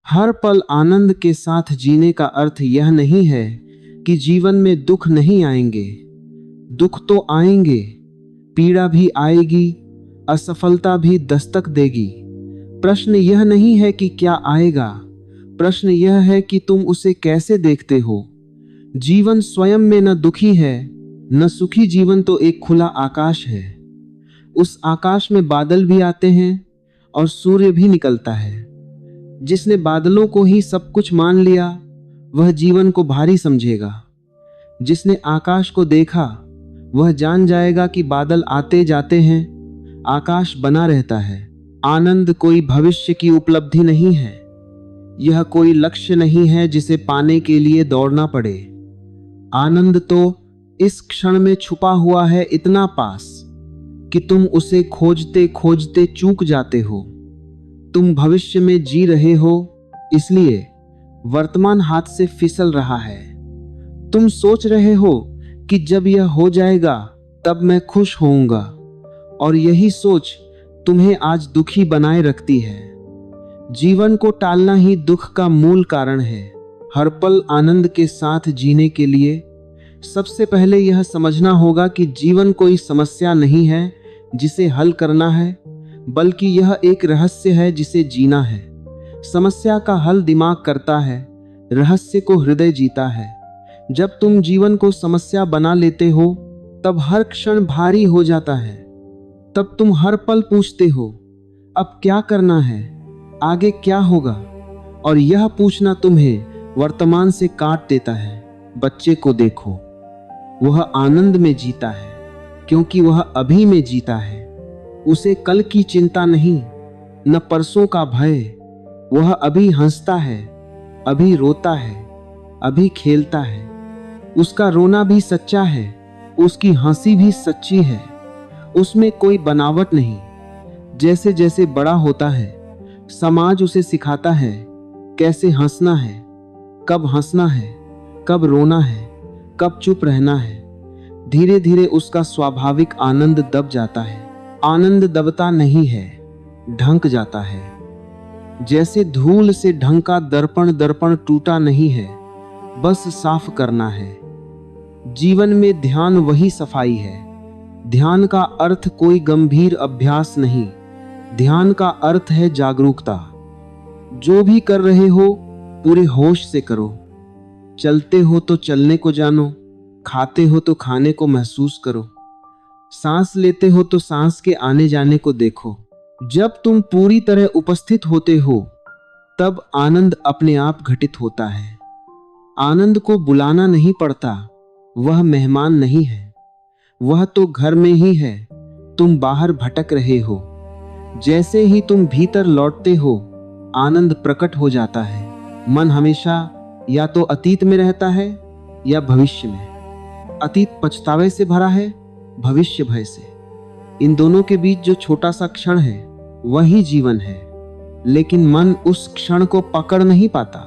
हर पल आनंद के साथ जीने का अर्थ यह नहीं है कि जीवन में दुख नहीं आएंगे। दुख तो आएंगे, पीड़ा भी आएगी, असफलता भी दस्तक देगी। प्रश्न यह नहीं है कि क्या आएगा, प्रश्न यह है कि तुम उसे कैसे देखते हो। जीवन स्वयं में न दुखी है न सुखी, जीवन तो एक खुला आकाश है। उस आकाश में बादल भी आते हैं और सूर्य भी निकलता है। जिसने बादलों को ही सब कुछ मान लिया वह जीवन को भारी समझेगा। जिसने आकाश को देखा वह जान जाएगा कि बादल आते जाते हैं, आकाश बना रहता है। आनंद कोई भविष्य की उपलब्धि नहीं है, यह कोई लक्ष्य नहीं है जिसे पाने के लिए दौड़ना पड़े। आनंद तो इस क्षण में छुपा हुआ है, इतना पास कि तुम उसे खोजते खोजते चूक जाते हो। तुम भविष्य में जी रहे हो, इसलिए वर्तमान हाथ से फिसल रहा है। तुम सोच रहे हो कि जब यह हो जाएगा तब मैं खुश होऊंगा, और यही सोच तुम्हें आज दुखी बनाए रखती है। जीवन को टालना ही दुख का मूल कारण है। हर पल आनंद के साथ जीने के लिए सबसे पहले यह समझना होगा कि जीवन कोई समस्या नहीं है जिसे हल करना है, बल्कि यह एक रहस्य है जिसे जीना है। समस्या का हल दिमाग करता है, रहस्य को हृदय जीता है। जब तुम जीवन को समस्या बना लेते हो तब हर क्षण भारी हो जाता है। तब तुम हर पल पूछते हो अब क्या करना है, आगे क्या होगा, और यह पूछना तुम्हें वर्तमान से काट देता है। बच्चे को देखो, वह आनंद में जीता है क्योंकि वह अभी में जीता है। उसे कल की चिंता नहीं, न परसों का भय। वह अभी हंसता है, अभी रोता है, अभी खेलता है। उसका रोना भी सच्चा है, उसकी हंसी भी सच्ची है। उसमें कोई बनावट नहीं। जैसे जैसे बड़ा होता है समाज उसे सिखाता है कैसे हंसना है, कब हंसना है, कब रोना है, कब चुप रहना है। धीरे धीरे उसका स्वाभाविक आनंद दब जाता है। आनंद दबता नहीं है, ढंक जाता है। जैसे धूल से ढंका दर्पण, दर्पण टूटा नहीं है, बस साफ करना है। जीवन में ध्यान वही सफाई है। ध्यान का अर्थ कोई गंभीर अभ्यास नहीं, ध्यान का अर्थ है जागरूकता। जो भी कर रहे हो पूरे होश से करो। चलते हो तो चलने को जानो, खाते हो तो खाने को महसूस करो, सांस लेते हो तो सांस के आने जाने को देखो। जब तुम पूरी तरह उपस्थित होते हो तब आनंद अपने आप घटित होता है। आनंद को बुलाना नहीं पड़ता, वह मेहमान नहीं है, वह तो घर में ही है। तुम बाहर भटक रहे हो, जैसे ही तुम भीतर लौटते हो आनंद प्रकट हो जाता है। मन हमेशा या तो अतीत में रहता है या भविष्य में। अतीत पछतावे से भरा है, भविष्य भय से। इन दोनों के बीच जो छोटा सा क्षण है वही जीवन है। लेकिन मन उस क्षण को पकड़ नहीं पाता।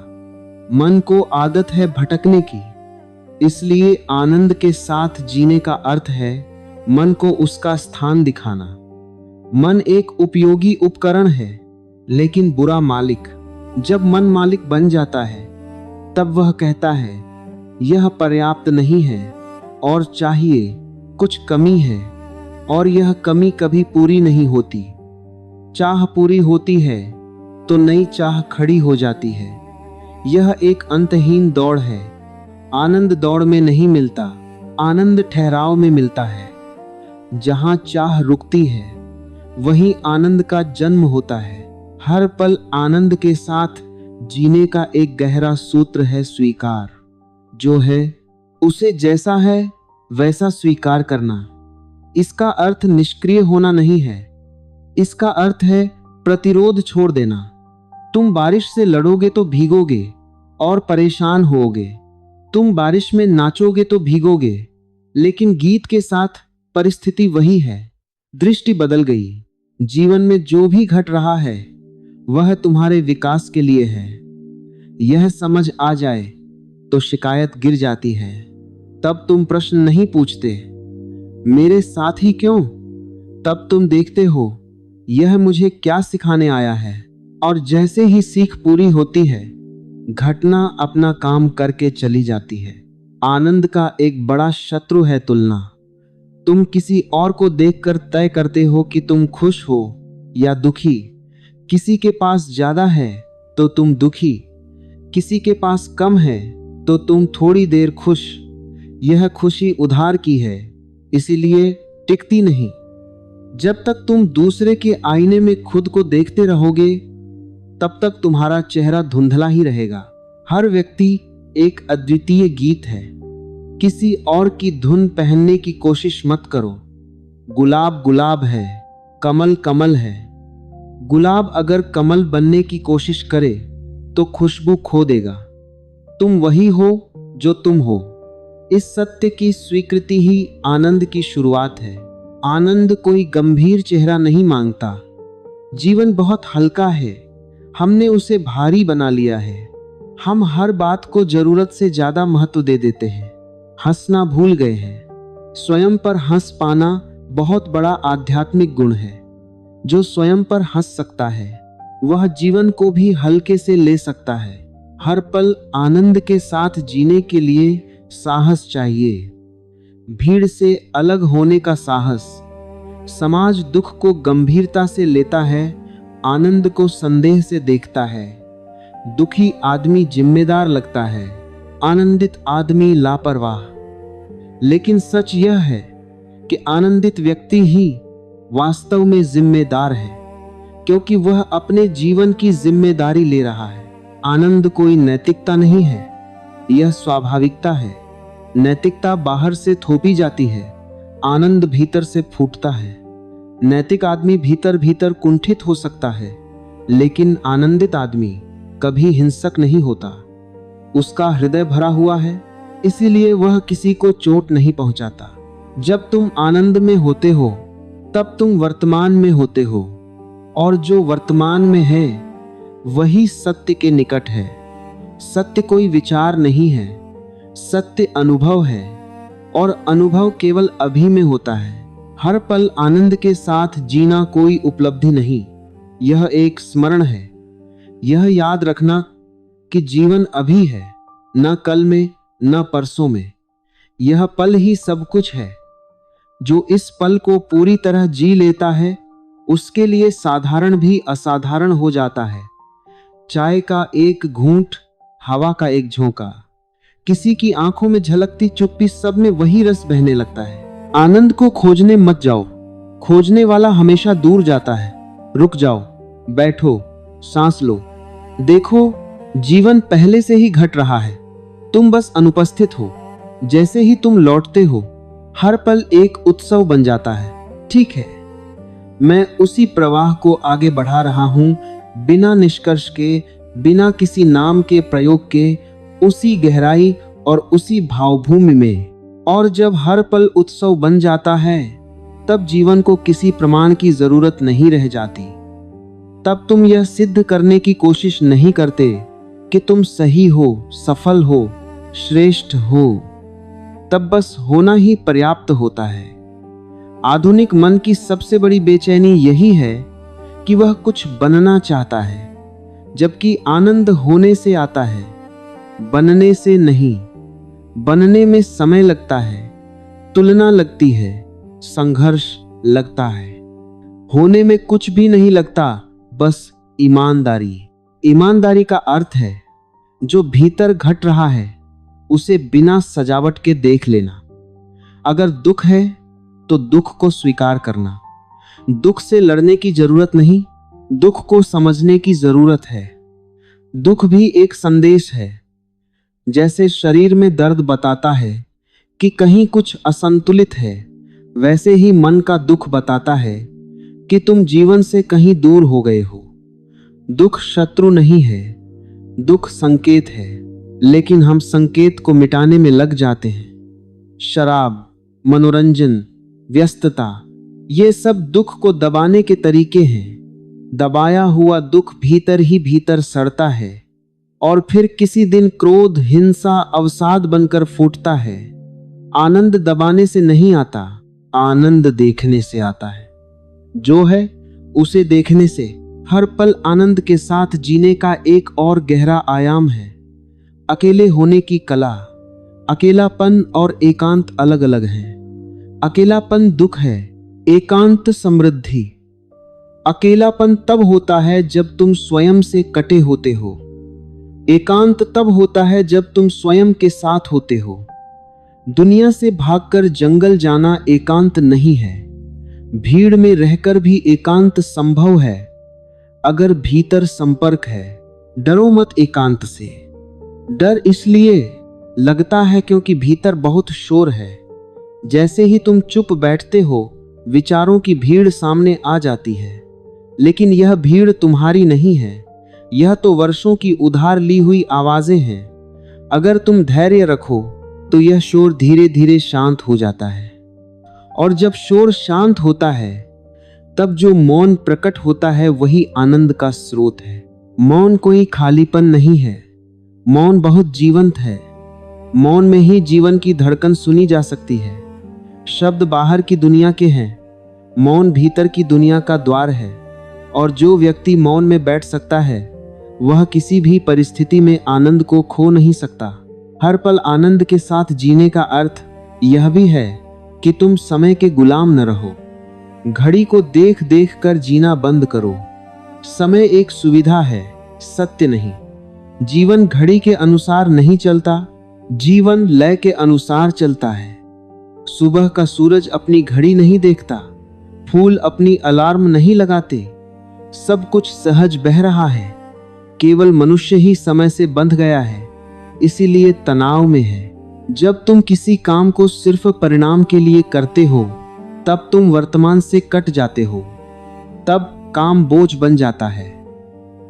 मन को आदत है भटकने की। इसलिए आनंद के साथ जीने का अर्थ है मन को उसका स्थान दिखाना। मन एक उपयोगी उपकरण है, लेकिन बुरा मालिक। जब मन मालिक बन जाता है तब वह कहता है यह पर्याप्त नहीं है और चाहिए, कुछ कमी है, और यह कमी कभी पूरी नहीं होती। चाह पूरी होती है तो नई चाह खड़ी हो जाती है। यह एक अंतहीन दौड़ है। आनंद दौड़ में नहीं मिलता, आनंद ठहराव में मिलता है। जहां चाह रुकती है वहीं आनंद का जन्म होता है। हर पल आनंद के साथ जीने का एक गहरा सूत्र है स्वीकार। जो है उसे जैसा है वैसा स्वीकार करना। इसका अर्थ निष्क्रिय होना नहीं है, इसका अर्थ है प्रतिरोध छोड़ देना। तुम बारिश से लड़ोगे तो भीगोगे और परेशान होोगे। तुम बारिश में नाचोगे तो भीगोगे, लेकिन गीत के साथ परिस्थिति वही है। दृष्टि बदल गई। जीवन में जो भी घट रहा है वह तुम्हारे विकास के लिए है। यह समझ आ जाए तो शिकायत गिर जाती है। तब तुम प्रश्न नहीं पूछते मेरे साथ ही क्यों। तब तुम देखते हो यह मुझे क्या सिखाने आया है। और जैसे ही सीख पूरी होती है, घटना अपना काम करके चली जाती है। आनंद का एक बड़ा शत्रु है तुलना। तुम किसी और को देखकर तय करते हो कि तुम खुश हो या दुखी। किसी के पास ज्यादा है तो तुम दुखी, किसी के पास कम है तो तुम थोड़ी देर खुश। यह खुशी उधार की है, इसीलिए टिकती नहीं। जब तक तुम दूसरे के आईने में खुद को देखते रहोगे, तब तक तुम्हारा चेहरा धुंधला ही रहेगा। हर व्यक्ति एक अद्वितीय गीत है। किसी और की धुन पहनने की कोशिश मत करो। गुलाब गुलाब है, कमल कमल है। गुलाब अगर कमल बनने की कोशिश करे तो खुशबू खो देगा। तुम वही हो जो तुम हो। इस सत्य की स्वीकृति ही आनंद की शुरुआत है। आनंद कोई गंभीर चेहरा नहीं मांगता। जीवन बहुत हल्का है, हमने उसे भारी बना लिया है। हम हर बात को जरूरत से ज्यादा महत्व दे देते हैं। हंसना भूल गए हैं। स्वयं पर हंस पाना बहुत बड़ा आध्यात्मिक गुण है। जो स्वयं पर हंस सकता है, वह जीवन को भी हल्के से ले सकता है। हर पल आनंद के साथ जीने के लिए साहस चाहिए। भीड़ से अलग होने का साहस। समाज दुख को गंभीरता से लेता है, आनंद को संदेह से देखता है। दुखी आदमी जिम्मेदार लगता है, आनंदित आदमी लापरवाह। लेकिन सच यह है कि आनंदित व्यक्ति ही वास्तव में जिम्मेदार है, क्योंकि वह अपने जीवन की जिम्मेदारी ले रहा है। आनंद कोई नैतिकता नहीं है, यह स्वाभाविकता है। नैतिकता बाहर से थोपी जाती है, आनंद भीतर से फूटता है। नैतिक आदमी भीतर भीतर कुंठित हो सकता है, लेकिन आनंदित आदमी कभी हिंसक नहीं होता। उसका हृदय भरा हुआ है, इसीलिए वह किसी को चोट नहीं पहुंचाता। जब तुम आनंद में होते हो, तब तुम वर्तमान में होते हो, और जो वर्तमान में है वही सत्य के निकट है। सत्य कोई विचार नहीं है, सत्य अनुभव है, और अनुभव केवल अभी में होता है। हर पल आनंद के साथ जीना कोई उपलब्धि नहीं, यह एक स्मरण है। यह याद रखना कि जीवन अभी है, न कल में न परसों में। यह पल ही सब कुछ है। जो इस पल को पूरी तरह जी लेता है, उसके लिए साधारण भी असाधारण हो जाता है। चाय का एक घूंट, हवा का एक झोंका, किसी की आंखों में झलकती चुप्पी, सब में वही रस बहने लगता है। आनंद को खोजने मत जाओ, खोजने वाला हमेशा दूर जाता है। रुक जाओ, बैठो, सांस लो, देखो जीवन पहले से ही घट रहा है, तुम बस अनुपस्थित हो। जैसे ही तुम लौटते हो, हर पल एक उत्सव बन जाता है। ठीक है, मैं उसी प्रवाह को आगे बढ़ा रहा हूं, बिना निष्कर्ष के, बिना किसी नाम के प्रयोग के, उसी गहराई और उसी भावभूमि में। और जब हर पल उत्सव बन जाता है, तब जीवन को किसी प्रमाण की जरूरत नहीं रह जाती। तब तुम यह सिद्ध करने की कोशिश नहीं करते कि तुम सही हो, सफल हो, श्रेष्ठ हो। तब बस होना ही पर्याप्त होता है। आधुनिक मन की सबसे बड़ी बेचैनी यही है कि वह कुछ बनना चाहता है, जबकि आनंद होने से आता है, बनने से नहीं। बनने में समय लगता है, तुलना लगती है, संघर्ष लगता है। होने में कुछ भी नहीं लगता, बस ईमानदारी। ईमानदारी का अर्थ है जो भीतर घट रहा है उसे बिना सजावट के देख लेना। अगर दुख है तो दुख को स्वीकार करना। दुख से लड़ने की जरूरत नहीं, दुख को समझने की जरूरत है। दुख भी एक संदेश है। जैसे शरीर में दर्द बताता है कि कहीं कुछ असंतुलित है, वैसे ही मन का दुख बताता है कि तुम जीवन से कहीं दूर हो गए हो। दुख शत्रु नहीं है, दुख संकेत है, लेकिन हम संकेत को मिटाने में लग जाते हैं। शराब, मनोरंजन, व्यस्तता, ये सब दुख को दबाने के तरीके हैं। दबाया हुआ दुख भीतर ही भीतर सड़ता है और फिर किसी दिन क्रोध, हिंसा, अवसाद बनकर फूटता है। आनंद दबाने से नहीं आता, आनंद देखने से आता है। जो है उसे देखने से हर पल आनंद के साथ जीने का एक और गहरा आयाम है। अकेले होने की कला। अकेलापन और एकांत अलग अलग हैं। अकेलापन दुख है, एकांत समृद्धि। अकेलापन तब होता है जब तुम स्वयं से कटे होते हो। एकांत तब होता है जब तुम स्वयं के साथ होते हो। दुनिया से भागकर जंगल जाना एकांत नहीं है। भीड़ में रहकर भी एकांत संभव है, अगर भीतर संपर्क है। डरो मत एकांत से। डर इसलिए लगता है क्योंकि भीतर बहुत शोर है। जैसे ही तुम चुप बैठते हो, विचारों की भीड़ सामने आ जाती है। लेकिन यह भीड़ तुम्हारी नहीं है, यह तो वर्षों की उधार ली हुई आवाजें हैं। अगर तुम धैर्य रखो तो यह शोर धीरे धीरे शांत हो जाता है। और जब शोर शांत होता है, तब जो मौन प्रकट होता है वही आनंद का स्रोत है। मौन कोई खालीपन नहीं है, मौन बहुत जीवंत है। मौन में ही जीवन की धड़कन सुनी जा सकती है। शब्द बाहर की दुनिया के हैं, मौन भीतर की दुनिया का द्वार है। और जो व्यक्ति मौन में बैठ सकता है, वह किसी भी परिस्थिति में आनंद को खो नहीं सकता। हर पल आनंद के साथ जीने का अर्थ यह भी है कि तुम समय के गुलाम न रहो। घड़ी को देख देख कर जीना बंद करो। समय एक सुविधा है, सत्य नहीं। जीवन घड़ी के अनुसार नहीं चलता, जीवन लय के अनुसार चलता है। सुबह का सूरज अपनी घड़ी नहीं देखता, फूल अपनी अलार्म नहीं लगाते। सब कुछ सहज बह रहा है, केवल मनुष्य ही समय से बंध गया है, इसीलिए तनाव में है। जब तुम किसी काम को सिर्फ परिणाम के लिए करते हो, तब तुम वर्तमान से कट जाते हो, तब काम बोझ बन जाता है।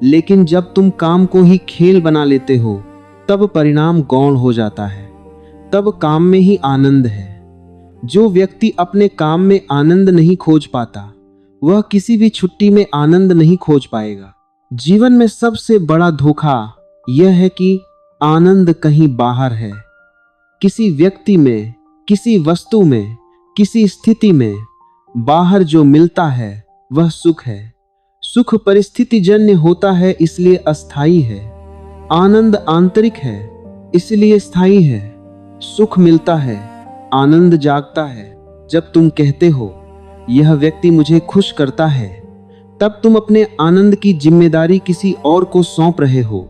लेकिन जब तुम काम को ही खेल बना लेते हो, तब परिणाम गौण हो जाता है, तब काम में ही आनंद है। जो व्यक्ति अपने काम में आनंद नहीं खोज पाता, वह किसी भी छुट्टी में आनंद नहीं खोज पाएगा। जीवन में सबसे बड़ा धोखा यह है कि आनंद कहीं बाहर है, किसी व्यक्ति में, किसी वस्तु में, किसी स्थिति में। बाहर जो मिलता है वह सुख है। सुख परिस्थिति जन्य होता है, इसलिए अस्थायी है। आनंद आंतरिक है, इसलिए स्थायी है। सुख मिलता है, आनंद जागता है जब तुम कहते हो यह व्यक्ति मुझे खुश करता है। तब तुम अपने आनंद की जिम्मेदारी किसी और को सौंप रहे हो।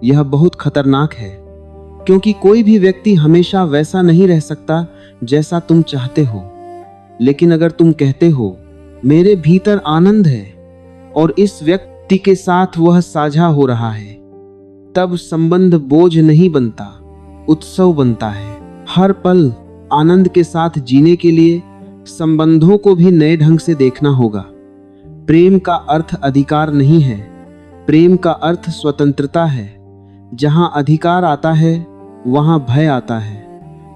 यह बहुत खतरनाक है, क्योंकि कोई भी व्यक्ति हमेशा वैसा नहीं रह सकता जैसा तुम चाहते हो। लेकिन अगर तुम कहते हो मेरे भीतर आनंद है और इस व्यक्ति के साथ वह साझा हो रहा है, तब संबंध बोझ नहीं बनता, उत्सव बनता है। हर पल आनंद के साथ जीने के लिए संबंधों को भी नए ढंग से देखना होगा। प्रेम का अर्थ अधिकार नहीं है, प्रेम का अर्थ स्वतंत्रता है। जहां अधिकार आता है वहां भय आता है,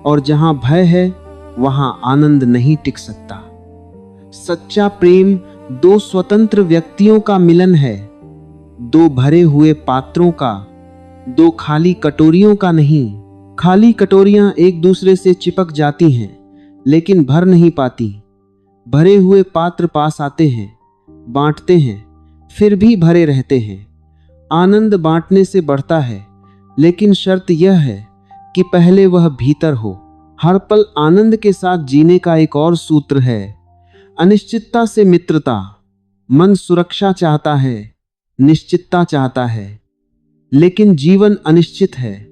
और जहां भय है वहां आनंद नहीं टिक सकता। सच्चा प्रेम दो स्वतंत्र व्यक्तियों का मिलन है, दो भरे हुए पात्रों का, दो खाली कटोरियों का नहीं। खाली कटोरियां एक दूसरे से चिपक जाती हैं, लेकिन भर नहीं पाती। भरे हुए पात्र पास आते हैं, बांटते हैं, फिर भी भरे रहते हैं। आनंद बांटने से बढ़ता है, लेकिन शर्त यह है कि पहले वह भीतर हो। हर पल आनंद के साथ जीने का एक और सूत्र है, अनिश्चितता से मित्रता। मन सुरक्षा चाहता है, निश्चितता चाहता है, लेकिन जीवन अनिश्चित है।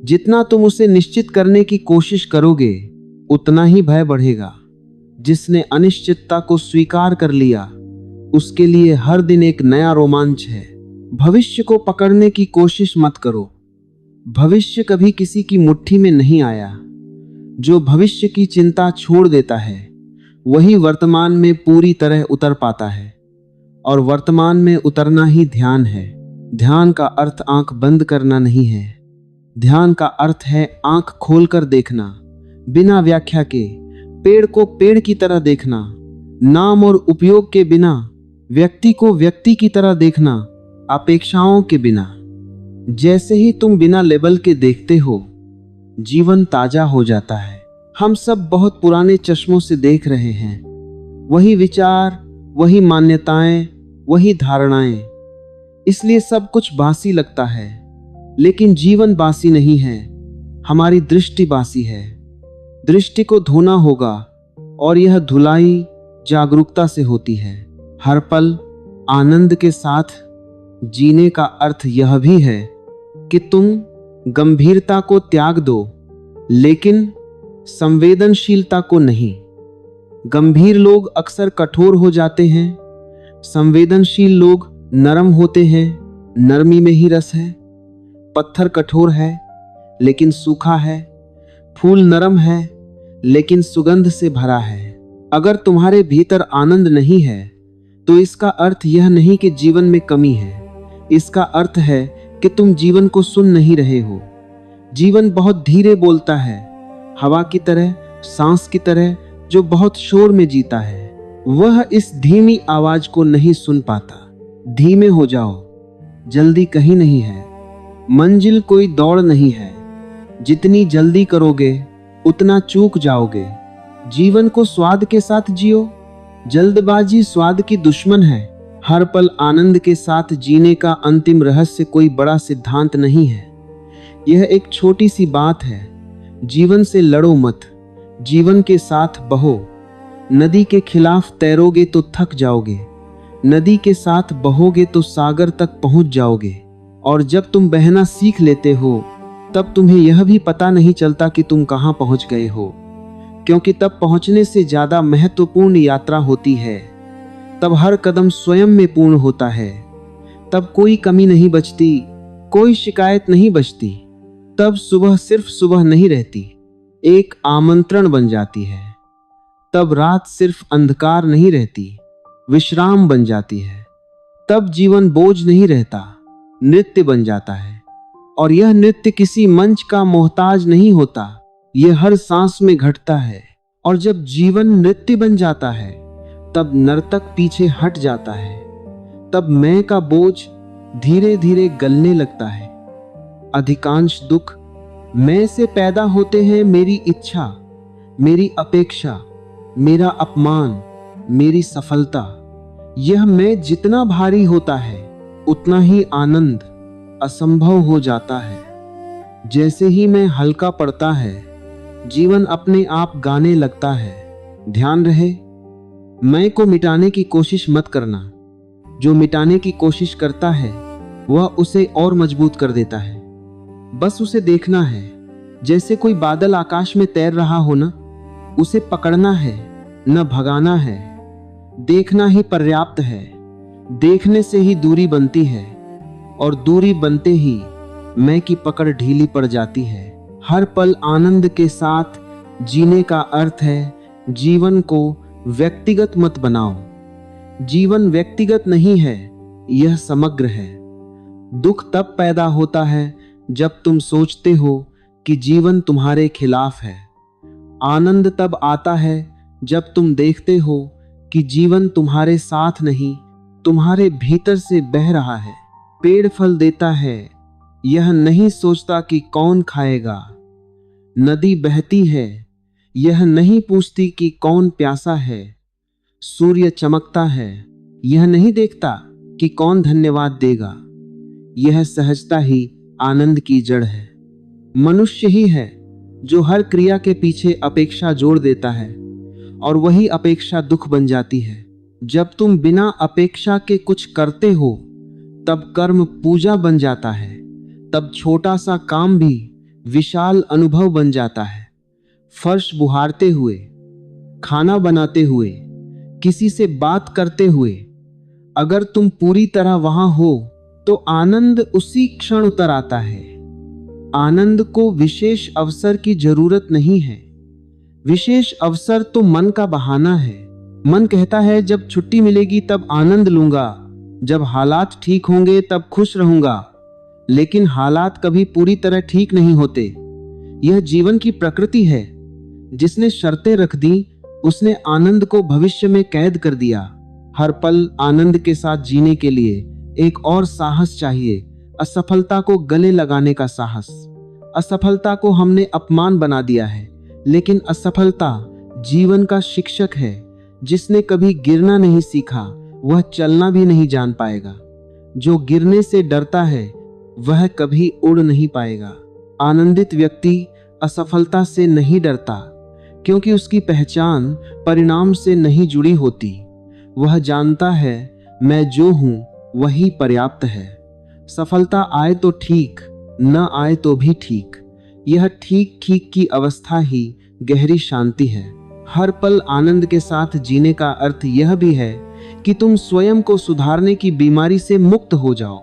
जितना तुम उसे निश्चित करने की कोशिश करोगे, उतना ही भय बढ़ेगा। जिसने अनिश्चितता को स्वीकार कर लिया, उसके लिए हर दिन एक नया रोमांच है। भविष्य को पकड़ने की कोशिश मत करो। भविष्य कभी किसी की मुट्ठी में नहीं आया। जो भविष्य की चिंता छोड़ देता है, वही वर्तमान में पूरी तरह उतर पाता है। और वर्तमान में उतरना ही ध्यान है। ध्यान का अर्थ आंख बंद करना नहीं है। ध्यान का अर्थ है आंख खोलकर देखना, बिना व्याख्या के, पेड़ को पेड़ की तरह देखना, नाम और उपयोग के बिना, व्यक्ति को व्यक्ति की तरह देखना, अपेक्षाओं के बिना। जैसे ही तुम बिना लेबल के देखते हो, जीवन ताजा हो जाता है। हम सब बहुत पुराने चश्मों से देख रहे हैं। वही विचार, वही मान्यताएं, वही धारणाएं। इसलिए सब कुछ बासी लगता है, लेकिन जीवन बासी नहीं है, हमारी दृष्टि बासी है। दृष्टि को धोना होगा, और यह धुलाई जागरूकता से होती है। हर पल आनंद के साथ जीने का अर्थ यह भी है कि तुम गंभीरता को त्याग दो, लेकिन संवेदनशीलता को नहीं। गंभीर लोग अक्सर कठोर हो जाते हैं, संवेदनशील लोग नरम होते हैं। नरमी में ही रस है। पत्थर कठोर है लेकिन सूखा है, फूल नरम है लेकिन सुगंध से भरा है। अगर तुम्हारे भीतर आनंद नहीं है तो इसका अर्थ यह नहीं कि जीवन में कमी है, इसका अर्थ है कि तुम जीवन को सुन नहीं रहे हो। जीवन बहुत धीरे बोलता है, हवा की तरह, सांस की तरह, जो बहुत शोर में जीता है। वह इस धीमी आवाज को नहीं सुन पाता। धीमे हो जाओ, जल्दी कहीं नहीं है। मंजिल कोई दौड़ नहीं है, जितनी जल्दी करोगे उतना चूक जाओगे। जीवन को स्वाद के साथ जियो, जल्दबाजी स्वाद की दुश्मन है। हर पल आनंद के साथ जीने का अंतिम रहस्य कोई बड़ा सिद्धांत नहीं है, यह एक छोटी सी बात है। जीवन से लड़ो मत, जीवन के साथ बहो। नदी के खिलाफ तैरोगे तो थक जाओगे, नदी के साथ बहोगे तो सागर तक पहुंच जाओगे। और जब तुम बहना सीख लेते हो तब तुम्हें यह भी पता नहीं चलता कि तुम कहां पहुंच गए हो, क्योंकि तब पहुंचने से ज्यादा महत्वपूर्ण यात्रा होती है। तब हर कदम स्वयं में पूर्ण होता है। तब कोई कमी नहीं बचती, कोई शिकायत नहीं बचती। तब सुबह सिर्फ सुबह नहीं रहती, एक आमंत्रण बन जाती है। तब रात सिर्फ अंधकार नहीं रहती, विश्राम बन जाती है। तब जीवन बोझ नहीं रहता, नृत्य बन जाता है। और यह नृत्य किसी मंच का मोहताज नहीं होता, यह हर सांस में घटता है। और जब जीवन नृत्य बन जाता है तब नर्तक पीछे हट जाता है। तब मैं का बोझ धीरे धीरे गलने लगता है। अधिकांश दुख मैं से पैदा होते हैं। मेरी इच्छा, मेरी अपेक्षा, मेरा अपमान, मेरी सफलता। यह मैं जितना भारी होता है उतना ही आनंद असंभव हो जाता है। जैसे ही मैं हल्का पड़ता है, जीवन अपने आप गाने लगता है। ध्यान रहे, मैं को मिटाने की कोशिश मत करना। जो मिटाने की कोशिश करता है वह उसे और मजबूत कर देता है। बस उसे देखना है, जैसे कोई बादल आकाश में तैर रहा हो ना, उसे पकड़ना है, न भगाना है। देखना ही पर्याप्त है। देखने से ही दूरी बनती है, और दूरी बनते ही मैं की पकड़ ढीली पड़ जाती है। हर पल आनंद के साथ जीने का अर्थ है जीवन को व्यक्तिगत मत बनाओ। जीवन व्यक्तिगत नहीं है, यह समग्र है। दुख तब पैदा होता है जब तुम सोचते हो कि जीवन तुम्हारे खिलाफ है। आनंद तब आता है जब तुम देखते हो कि जीवन तुम्हारे साथ नहीं, तुम्हारे भीतर से बह रहा है। पेड़ फल देता है, यह नहीं सोचता कि कौन खाएगा। नदी बहती है, यह नहीं पूछती कि कौन प्यासा है। सूर्य चमकता है, यह नहीं देखता कि कौन धन्यवाद देगा। यह सहजता ही आनंद की जड़ है। मनुष्य ही है जो हर क्रिया के पीछे अपेक्षा जोड़ देता है, और वही अपेक्षा दुख बन जाती है। जब तुम बिना अपेक्षा के कुछ करते हो तब कर्म पूजा बन जाता है। तब छोटा सा काम भी विशाल अनुभव बन जाता है। फर्श बुहारते हुए, खाना बनाते हुए, किसी से बात करते हुए, अगर तुम पूरी तरह वहां हो तो आनंद उसी क्षण उतर आता है। आनंद को विशेष अवसर की जरूरत नहीं है। विशेष अवसर तो मन का बहाना है। मन कहता है जब छुट्टी मिलेगी तब आनंद लूंगा, जब हालात ठीक होंगे तब खुश रहूंगा। लेकिन हालात कभी पूरी तरह ठीक नहीं होते। यह जीवन की प्रकृति है। जिसने शर्तें रख दी उसने आनंद को भविष्य में कैद कर दिया। हर पल आनंद के साथ जीने के लिए एक और साहस चाहिए, असफलता को गले लगाने का साहस। असफलता को हमने अपमान बना दिया है, लेकिन असफलता जीवन का शिक्षक है। जिसने कभी गिरना नहीं सीखा वह चलना भी नहीं जान पाएगा। जो गिरने से डरता है वह कभी उड़ नहीं पाएगा। आनंदित व्यक्ति असफलता से नहीं डरता, क्योंकि उसकी पहचान परिणाम से नहीं जुड़ी होती। वह जानता है मैं जो हूं वही पर्याप्त है। सफलता आए तो ठीक, न आए तो भी ठीक। यह ठीक ठीक की अवस्था ही गहरी शांति है। हर पल आनंद के साथ जीने का अर्थ यह भी है कि तुम स्वयं को सुधारने की बीमारी से मुक्त हो जाओ।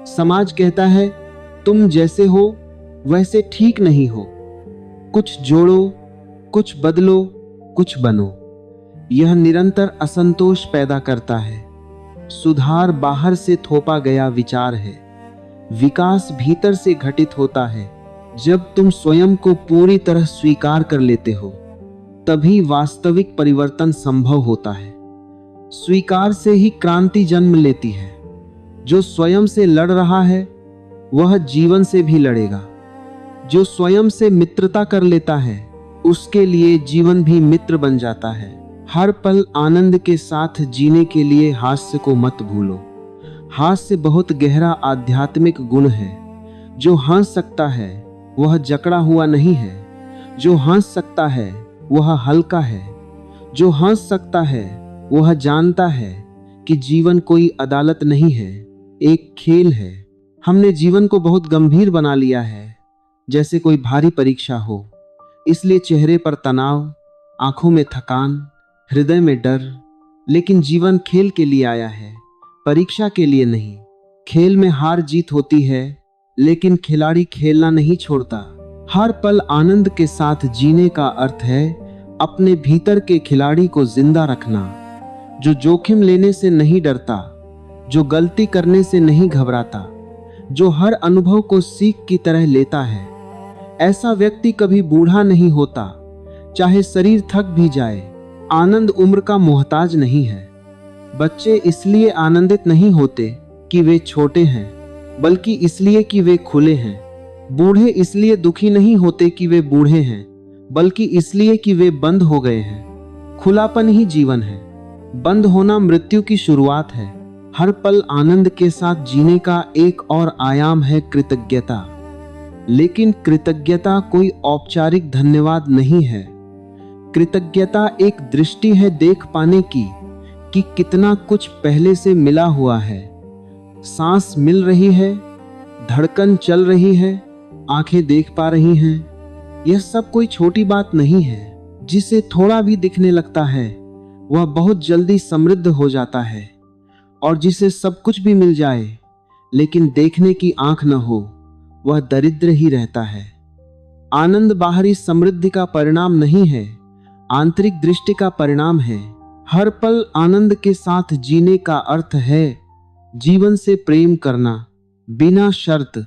समाज कहता है तुम जैसे हो वैसे ठीक नहीं हो, कुछ जोड़ो, कुछ बदलो, कुछ बनो। यह निरंतर असंतोष पैदा करता है। सुधार बाहर से थोपा गया विचार है। विकास भीतर से घटित होता है। जब तुम स्वयं को पूरी तरह स्वीकार कर लेते हो तभी वास्तविक परिवर्तन संभव होता है। स्वीकार से ही क्रांति जन्म लेती है। जो स्वयं से लड़ रहा है वह जीवन से भी लड़ेगा। जो स्वयं से मित्रता कर लेता है उसके लिए जीवन भी मित्र बन जाता है। हर पल आनंद के साथ जीने के लिए हास्य को मत भूलो। हास्य बहुत गहरा आध्यात्मिक गुण है। जो हंस सकता है वह जकड़ा हुआ नहीं है। जो हंस सकता है वह हल्का है। जो हंस सकता है वह जानता है कि जीवन कोई अदालत नहीं है, एक खेल है। हमने जीवन को बहुत गंभीर बना लिया है, जैसे कोई भारी परीक्षा हो। इसलिए चेहरे पर तनाव, आंखों में थकान, हृदय में डर। लेकिन जीवन खेल के लिए आया है, परीक्षा के लिए नहीं। खेल में हार जीत होती है, लेकिन खिलाड़ी खेलना नहीं छोड़ता। हर पल आनंद के साथ जीने का अर्थ है अपने भीतर के खिलाड़ी को जिंदा रखना, जो जोखिम लेने से नहीं डरता, जो गलती करने से नहीं घबराता, जो हर अनुभव को सीख की तरह लेता है। ऐसा व्यक्ति कभी बूढ़ा नहीं होता, चाहे शरीर थक भी जाए। आनंद उम्र का मोहताज नहीं है। बच्चे इसलिए आनंदित नहीं होते कि वे छोटे हैं, बल्कि इसलिए कि वे खुले हैं। बूढ़े इसलिए दुखी नहीं होते कि वे बूढ़े हैं, बल्कि इसलिए कि वे बंद हो गए हैं। खुलापन ही जीवन है। बंद होना मृत्यु की शुरुआत है। हर पल आनंद के साथ जीने का एक और आयाम है कृतज्ञता। लेकिन कृतज्ञता कोई औपचारिक धन्यवाद नहीं है। कृतज्ञता एक दृष्टि है देख पाने की कि कितना कुछ पहले से मिला हुआ है। सांस मिल रही है, धड़कन चल रही है, आंखें देख पा रही हैं। यह सब कोई छोटी बात नहीं है। जिसे थोड़ा भी दिखने लगता है वह बहुत जल्दी समृद्ध हो जाता है, और जिसे सब कुछ भी मिल जाए लेकिन देखने की आंख न हो वह दरिद्र ही रहता है। आनंद बाहरी समृद्धि का परिणाम नहीं है, आंतरिक दृष्टि का परिणाम है। हर पल आनंद के साथ जीने का अर्थ है जीवन से प्रेम करना बिना शर्त।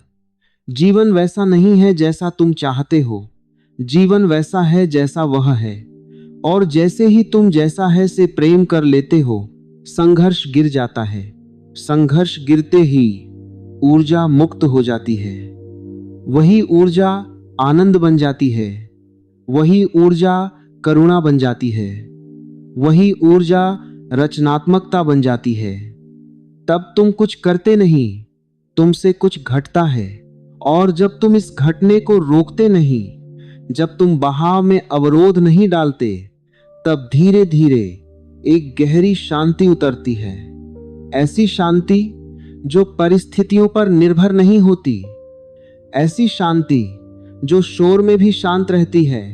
जीवन वैसा नहीं है जैसा तुम चाहते हो, जीवन वैसा है जैसा वह है। और जैसे ही तुम जैसा है से प्रेम कर लेते हो, संघर्ष गिर जाता है। संघर्ष गिरते ही ऊर्जा मुक्त हो जाती है। वही ऊर्जा आनंद बन जाती है। वही ऊर्जा करुणा बन जाती है। वही ऊर्जा रचनात्मकता बन जाती है। तब तुम कुछ करते नहीं, तुमसे कुछ घटता है। और जब तुम इस घटने को रोकते नहीं, जब तुम बहाव में अवरोध नहीं डालते, तब धीरे धीरे एक गहरी शांति उतरती है। ऐसी शांति जो परिस्थितियों पर निर्भर नहीं होती। ऐसी शांति जो शोर में भी शांत रहती है,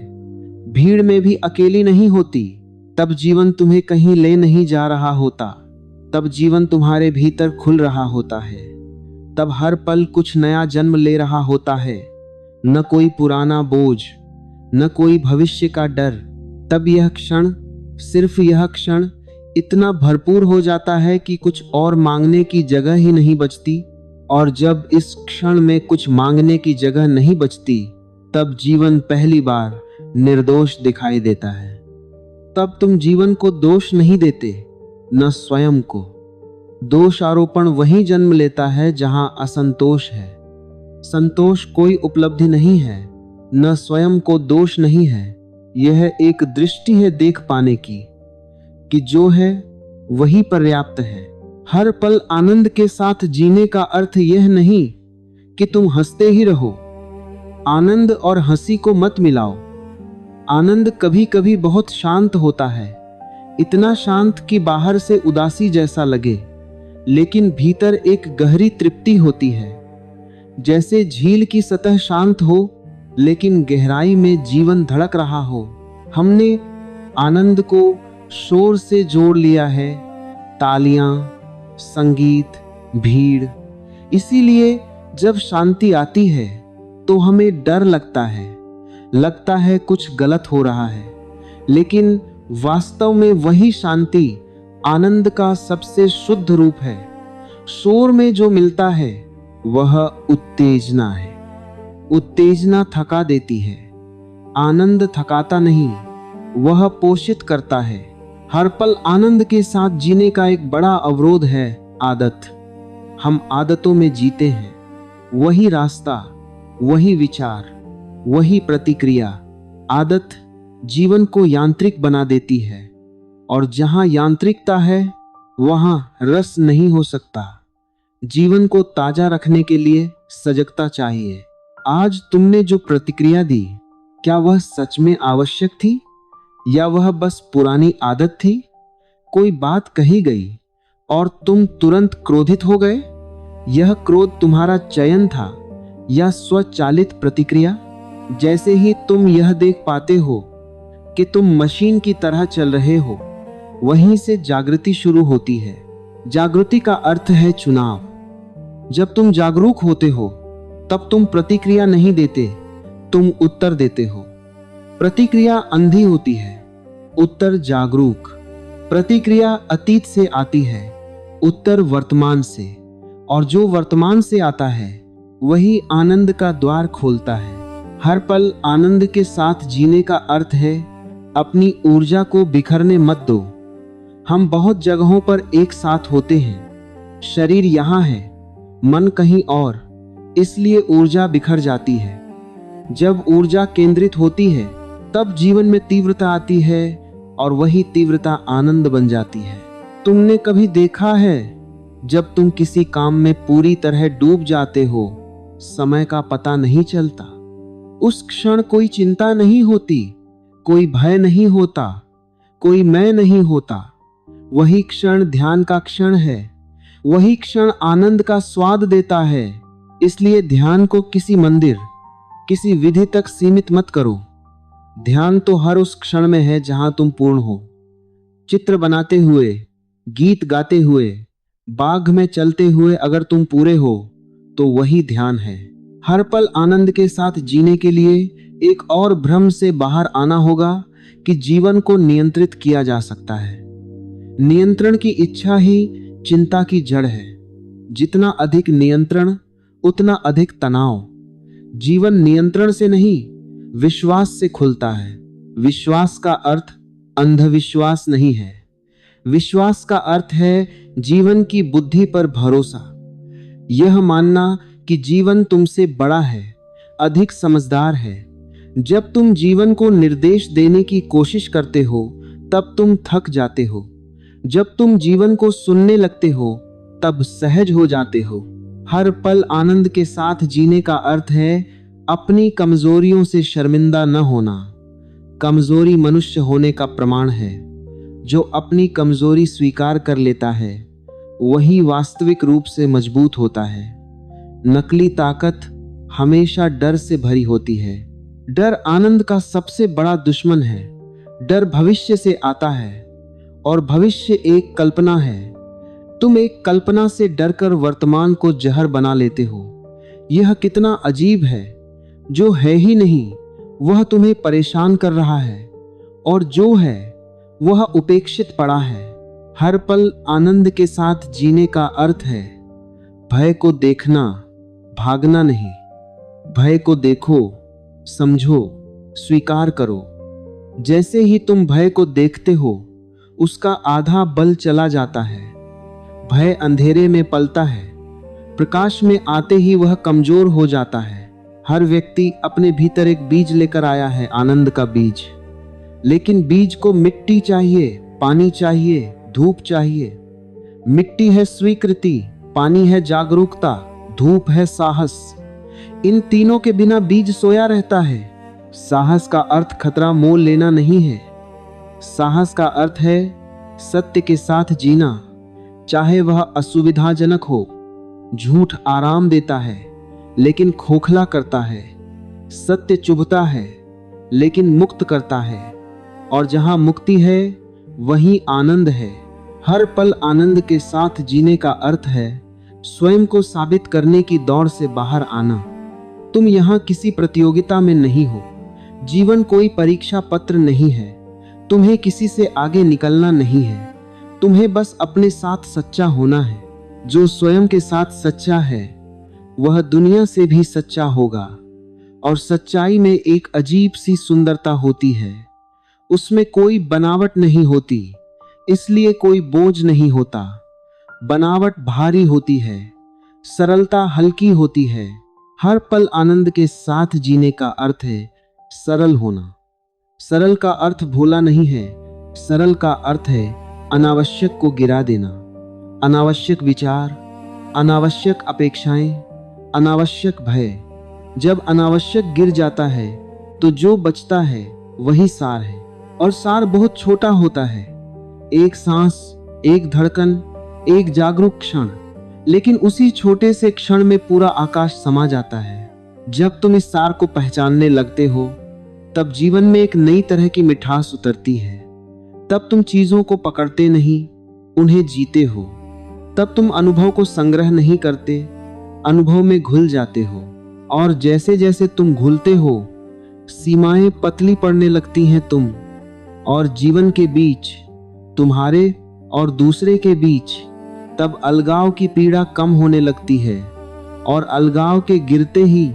भीड़ में भी अकेली नहीं होती। तब जीवन तुम्हें कहीं ले नहीं जा रहा होता, तब जीवन तुम्हारे भीतर खुल रहा होता है। तब हर पल कुछ नया जन्म ले रहा होता है, न कोई पुराना बोझ, न कोई भविष्य का डर। तब यह क्षण, सिर्फ यह क्षण इतना भरपूर हो जाता है कि कुछ और मांगने की जगह ही नहीं बचती। और जब इस क्षण में कुछ मांगने की जगह नहीं बचती, तब जीवन पहली बार निर्दोष दिखाई देता है। तब तुम जीवन को दोष नहीं देते, न स्वयं को। दोष आरोपण वहीं जन्म लेता है जहां असंतोष है। संतोष कोई उपलब्धि नहीं है, न स्वयं को दोष नहीं है। यह एक दृष्टि है देख पाने की कि जो है वही पर्याप्त है। हर पल आनंद के साथ जीने का अर्थ यह नहीं कि तुम हंसते ही रहो। आनंद और हंसी को मत मिलाओ। आनंद कभी कभी बहुत शांत होता है, इतना शांत कि बाहर से उदासी जैसा लगे, लेकिन भीतर एक गहरी तृप्ति होती है। जैसे झील की सतह शांत हो, लेकिन गहराई में जीवन धड़क रहा हो। हमने आनंद को शोर से जोड़ लिया है, तालियां, संगीत, भीड़। इसीलिए जब शांति आती है तो हमें डर लगता है कुछ गलत हो रहा है। लेकिन वास्तव में वही शांति आनंद का सबसे शुद्ध रूप है। शोर में जो मिलता है वह उत्तेजना है। उत्तेजना थका देती है, आनंद थकाता नहीं, वह पोषित करता है। हर पल आनंद के साथ जीने का एक बड़ा अवरोध है आदत। हम आदतों में जीते हैं, वही रास्ता, वही विचार, वही प्रतिक्रिया। आदत जीवन को यांत्रिक बना देती है, और जहां यांत्रिकता है वहां रस नहीं हो सकता। जीवन को ताजा रखने के लिए सजगता चाहिए। आज तुमने जो प्रतिक्रिया दी, क्या वह सच में आवश्यक थी या वह बस पुरानी आदत थी? कोई बात कही गई और तुम तुरंत क्रोधित हो गए? यह क्रोध तुम्हारा चयन था या स्वचालित प्रतिक्रिया? जैसे ही तुम यह देख पाते हो कि तुम मशीन की तरह चल रहे हो, वहीं से जागृति शुरू होती है। जागृति का अर्थ है चुनाव। जब तुम जागरूक होते हो तब तुम प्रतिक्रिया नहीं देते, तुम उत्तर देते हो। प्रतिक्रिया अंधी होती है, उत्तर जागरूक। प्रतिक्रिया अतीत से आती है, उत्तर वर्तमान से, और जो वर्तमान से आता है वही आनंद का द्वार खोलता है। हर पल आनंद के साथ जीने का अर्थ है अपनी ऊर्जा को बिखरने मत दो। हम बहुत जगहों पर एक साथ होते हैं, शरीर यहाँ है, मन कहीं और, इसलिए ऊर्जा बिखर जाती है। जब ऊर्जा केंद्रित होती है तब जीवन में तीव्रता आती है, और वही तीव्रता आनंद बन जाती है। तुमने कभी देखा है जब तुम किसी काम में पूरी तरह डूब जाते हो, समय का पता नहीं चलता। उस क्षण कोई चिंता नहीं होती, कोई भय नहीं होता, कोई मैं नहीं होता। वही क्षण ध्यान का क्षण है, वही क्षण आनंद का स्वाद देता है। इसलिए ध्यान को किसी मंदिर, किसी विधि तक सीमित मत करो। ध्यान तो हर उस क्षण में है जहां तुम पूर्ण हो। चित्र बनाते हुए, गीत गाते हुए, बाग में चलते हुए अगर तुम पूरे हो तो वही ध्यान है। हर पल आनंद के साथ जीने के लिए एक और भ्रम से बाहर आना होगा कि जीवन को नियंत्रित किया जा सकता है। नियंत्रण की इच्छा ही चिंता की जड़ है। जितना अधिक नियंत्रण, उतना अधिक तनाव। जीवन नियंत्रण से नहीं, विश्वास से खुलता है। विश्वास का अर्थ अंधविश्वास नहीं है। विश्वास का अर्थ है जीवन की बुद्धि पर भरोसा। यह मानना कि जीवन तुमसे बड़ा है, अधिक समझदार है। जब तुम जीवन को निर्देश देने की कोशिश करते हो तब तुम थक जाते हो। जब तुम जीवन को सुनने लगते हो तब सहज हो जाते हो। हर पल आनंद के साथ जीने का अर्थ है अपनी कमजोरियों से शर्मिंदा न होना। कमजोरी मनुष्य होने का प्रमाण है। जो अपनी कमजोरी स्वीकार कर लेता है वही वास्तविक रूप से मजबूत होता है। नकली ताकत हमेशा डर से भरी होती है। डर आनंद का सबसे बड़ा दुश्मन है। डर भविष्य से आता है, और भविष्य एक कल्पना है। तुम एक कल्पना से डरकर वर्तमान को जहर बना लेते हो। यह कितना अजीब है। जो है ही नहीं वह तुम्हें परेशान कर रहा है, और जो है वह उपेक्षित पड़ा है। हर पल आनंद के साथ जीने का अर्थ है भय को देखना, भागना नहीं। भय को देखो, समझो, स्वीकार करो। जैसे ही तुम भय को देखते हो उसका आधा बल चला जाता है। भय अंधेरे में पलता है, प्रकाश में आते ही वह कमजोर हो जाता है। हर व्यक्ति अपने भीतर एक बीज लेकर आया है, आनंद का बीज। लेकिन बीज को मिट्टी चाहिए, पानी चाहिए, धूप चाहिए। मिट्टी है स्वीकृति, पानी है जागरूकता, धूप है साहस। इन तीनों के बिना बीज सोया रहता है। साहस का अर्थ खतरा मोल लेना नहीं है। साहस का अर्थ है सत्य के साथ जीना, चाहे वह असुविधाजनक हो। झूठ आराम देता है लेकिन खोखला करता है। सत्य चुभता है लेकिन मुक्त करता है, और जहां मुक्ति है वहीं आनंद है। हर पल आनंद के साथ जीने का अर्थ है स्वयं को साबित करने की दौड़ से बाहर आना। तुम यहाँ किसी प्रतियोगिता में नहीं हो। जीवन कोई परीक्षा पत्र नहीं है। तुम्हें किसी से आगे निकलना नहीं है। तुम्हें बस अपने साथ सच्चा होना है। जो स्वयं के साथ सच्चा है वह दुनिया से भी सच्चा होगा। और सच्चाई में एक अजीब सी सुंदरता होती है। उसमें कोई बनावट नहीं होती, इसलिए कोई बोझ नहीं होता। बनावट भारी होती है, सरलता हल्की होती है। हर पल आनंद के साथ जीने का अर्थ है सरल होना। सरल का अर्थ भोला नहीं है। सरल का अर्थ है अनावश्यक को गिरा देना। अनावश्यक विचार, अनावश्यक अपेक्षाएं, अनावश्यक भय। जब अनावश्यक गिर जाता है तो जो बचता है वही सार है, और सार बहुत छोटा होता है। एक सांस, एक धड़कन, एक जागरूक क्षण, लेकिन उसी छोटे से क्षण में पूरा आकाश समा जाता है। जब तुम इस सार को पहचानने लगते हो तब जीवन में एक नई तरह की मिठास उतरती है। तब तुम चीजों को पकड़ते नहीं, उन्हें जीते हो। तब तुम अनुभव को संग्रह नहीं करते, अनुभव में घुल जाते हो। और जैसे जैसे तुम घुलते हो सीमाएं पतली पड़ने लगती हैं तुम, और जीवन के बीच, तुम्हारे और दूसरे के बीच, तब अलगाव की पीड़ा कम होने लगती है। और अलगाव के गिरते ही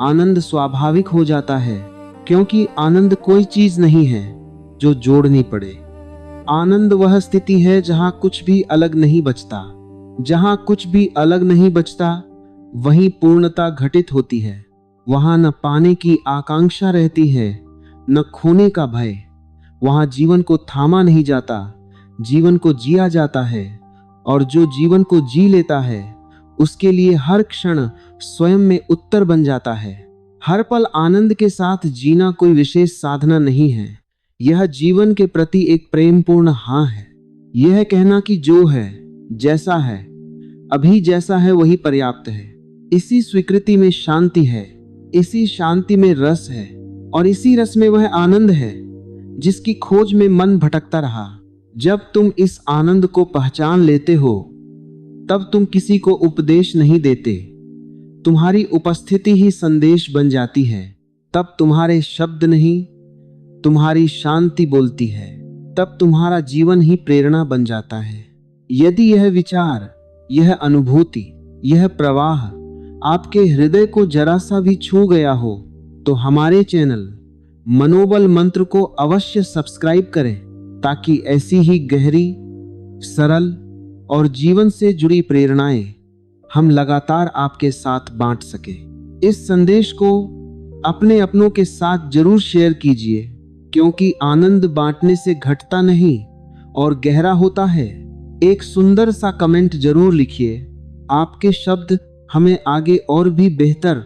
आनंद स्वाभाविक हो जाता है, क्योंकि आनंद कोई चीज नहीं है जो जोड़नी पड़े। आनंद वह स्थिति है जहां कुछ भी अलग नहीं बचता। जहां कुछ भी अलग नहीं बचता वहीं पूर्णता घटित होती है। वहां न पाने की आकांक्षा रहती है, न खोने का भय। वहां जीवन को थामा नहीं जाता, जीवन को जिया जाता है। और जो जीवन को जी लेता है उसके लिए हर क्षण स्वयं में उत्तर बन जाता है। हर पल आनंद के साथ जीना कोई विशेष साधना नहीं है। यह जीवन के प्रति एक प्रेमपूर्ण हाँ है। यह कहना कि जो है, जैसा है, अभी जैसा है वही पर्याप्त है। इसी स्वीकृति में शांति है, इसी शांति में रस है, और इसी रस में वह आनंद है जिसकी खोज में मन भटकता रहा। जब तुम इस आनंद को पहचान लेते हो तब तुम किसी को उपदेश नहीं देते। तुम्हारी उपस्थिति ही संदेश बन जाती है। तब तुम्हारे शब्द नहीं, तुम्हारी शांति बोलती है। तब तुम्हारा जीवन ही प्रेरणा बन जाता है। यदि यह विचार, यह अनुभूति, यह प्रवाह आपके हृदय को जरा सा भी छू गया हो तो हमारे चैनल मनोबल मंत्र को अवश्य सब्सक्राइब करें, ताकि ऐसी ही गहरी, सरल और जीवन से जुड़ी प्रेरणाएं हम लगातार आपके साथ बांट सके। इस संदेश को अपने अपनों के साथ जरूर शेयर कीजिए, क्योंकि आनंद बांटने से घटता नहीं और गहरा होता है। एक सुंदर सा कमेंट जरूर लिखिए। आपके शब्द हमें आगे और भी बेहतर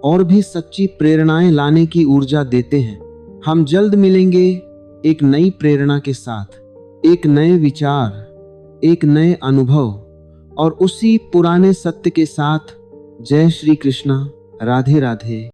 और भी सच्ची प्रेरणाएं लाने की ऊर्जा देते हैं। हम जल्द मिलेंगे एक नई प्रेरणा के साथ, एक नए विचार, एक नए अनुभव और उसी पुराने सत्य के साथ। जय श्री कृष्णा, राधे राधे।